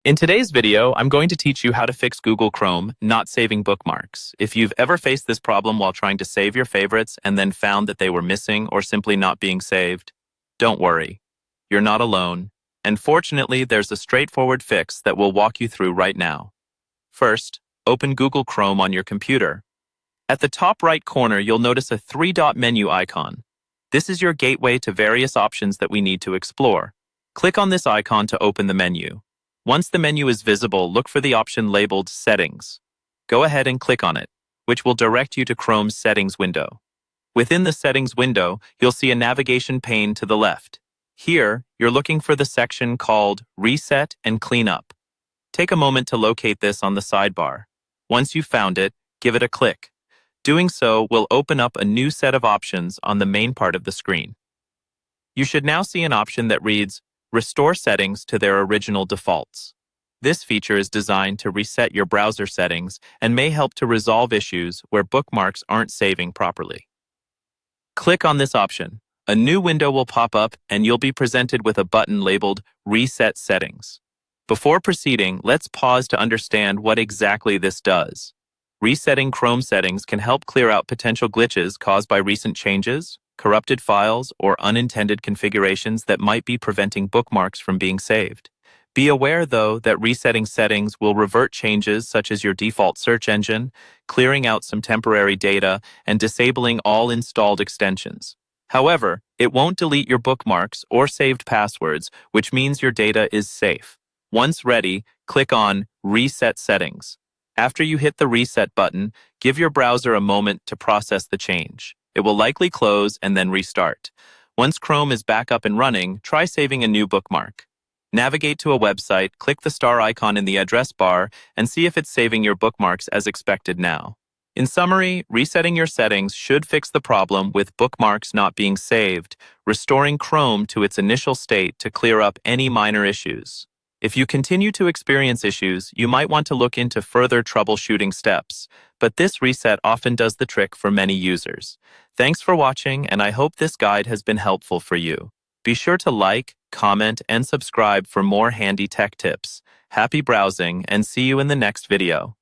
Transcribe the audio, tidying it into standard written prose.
In today's video, I'm going to teach you how to fix Google Chrome not saving bookmarks. If you've ever faced this problem while trying to save your favorites and then found that they were missing or simply not being saved, don't worry. You're not alone. And fortunately, there's a straightforward fix that we'll walk you through right now. First, open Google Chrome on your computer. At the top right corner, you'll notice a three-dot menu icon. This is your gateway to various options that we need to explore. Click on this icon to open the menu. Once the menu is visible, look for the option labeled Settings. Go ahead and click on it, which will direct you to Chrome's Settings window. Within the Settings window, you'll see a navigation pane to the left. Here, you're looking for the section called Reset and Cleanup. Take a moment to locate this on the sidebar. Once you've found it, give it a click. Doing so will open up a new set of options on the main part of the screen. You should now see an option that reads, Restore settings to their original defaults. This feature is designed to reset your browser settings and may help to resolve issues where bookmarks aren't saving properly. Click on this option. A new window will pop up and you'll be presented with a button labeled Reset Settings. Before proceeding, let's pause to understand what exactly this does. Resetting Chrome settings can help clear out potential glitches caused by recent changes, corrupted files, or unintended configurations that might be preventing bookmarks from being saved. Be aware, though, that resetting settings will revert changes such as your default search engine, clearing out some temporary data, and disabling all installed extensions. However, it won't delete your bookmarks or saved passwords, which means your data is safe. Once ready, click on Reset Settings. After you hit the Reset button, give your browser a moment to process the change. It will likely close and then restart. Once Chrome is back up and running, try saving a new bookmark. Navigate to a website, click the star icon in the address bar, and see if it's saving your bookmarks as expected now. In summary, resetting your settings should fix the problem with bookmarks not being saved, restoring Chrome to its initial state to clear up any minor issues. If you continue to experience issues, you might want to look into further troubleshooting steps, but this reset often does the trick for many users. Thanks for watching, and I hope this guide has been helpful for you. Be sure to like, comment, and subscribe for more handy tech tips. Happy browsing, and see you in the next video.